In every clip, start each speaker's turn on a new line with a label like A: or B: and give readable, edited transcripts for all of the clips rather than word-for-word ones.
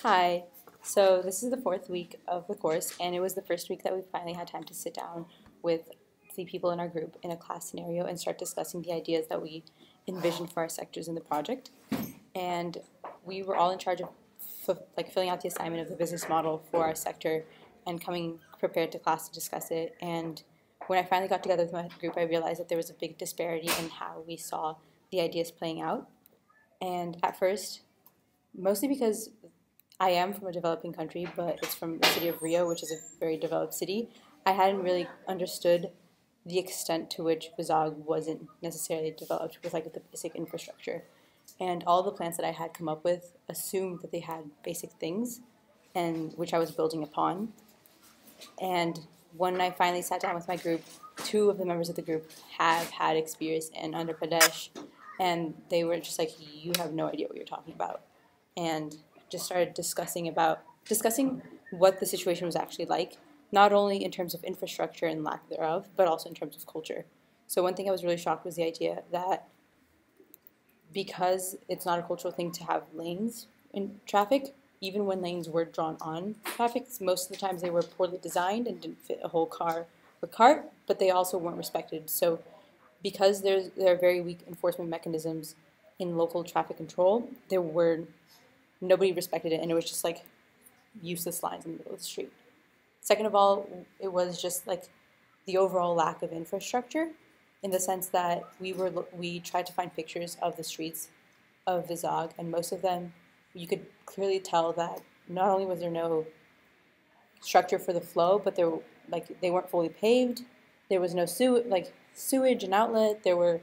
A: Hi. So this is the fourth week of the course, and it was the first week that we finally had time to sit down with the people in our group in a class scenario and start discussing the ideas that we envisioned for our sectors in the project. And we were all in charge of filling out the assignment of the business model for our sector and coming prepared to class to discuss it. And when I finally got together with my group, I realized that there was a big disparity in how we saw the ideas playing out. And at first, mostly because I am from a developing country, but it's from the city of Rio, which is a very developed city. I hadn't really understood the extent to which Vizag wasn't necessarily developed with like the basic infrastructure. And all the plans that I had come up with assumed that they had basic things, and which I was building upon. And when I finally sat down with my group, two of the members of the group have had experience in Andhra Pradesh, and they were just like, "You have no idea what you're talking about," and just started discussing what the situation was actually like, not only in terms of infrastructure and lack thereof, but also in terms of culture. So one thing I was really shocked was the idea that because it's not a cultural thing to have lanes in traffic, even when lanes were drawn on traffic, most of the times they were poorly designed and didn't fit a whole car or cart, but they also weren't respected. So because there are very weak enforcement mechanisms in local traffic control, nobody respected it, and it was just like useless lines in the middle of the street. Second of all, it was just like the overall lack of infrastructure, in the sense that we tried to find pictures of the streets of Vizag, and most of them you could clearly tell that not only was there no structure for the flow, but they weren't fully paved. There was no sewage and outlet. There were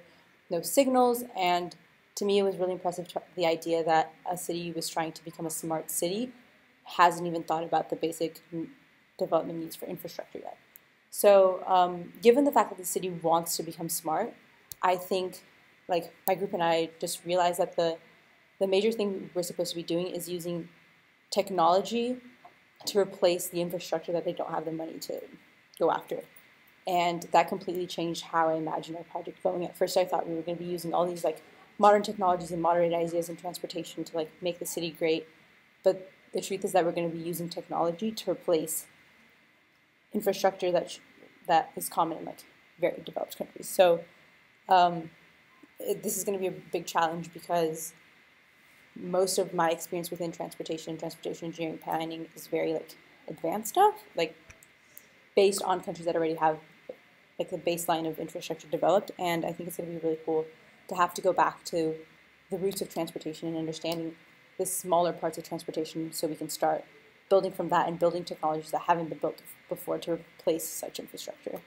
A: no signals, and to me, it was really impressive the idea that a city was trying to become a smart city hasn't even thought about the basic development needs for infrastructure yet. So given the fact that the city wants to become smart, I think like my group and I just realized that the major thing we're supposed to be doing is using technology to replace the infrastructure that they don't have the money to go after. And that completely changed how I imagined our project going. At first I thought we were going to be using all these like modern technologies and modern ideas in transportation to like make the city great, but the truth is that we're going to be using technology to replace infrastructure that is common in like very developed countries. So this is going to be a big challenge because most of my experience within transportation engineering planning is very like advanced stuff, like based on countries that already have like the baseline of infrastructure developed. And I think it's going to be really cool to have to go back to the roots of transportation and understanding the smaller parts of transportation so we can start building from that and building technologies that haven't been built before to replace such infrastructure.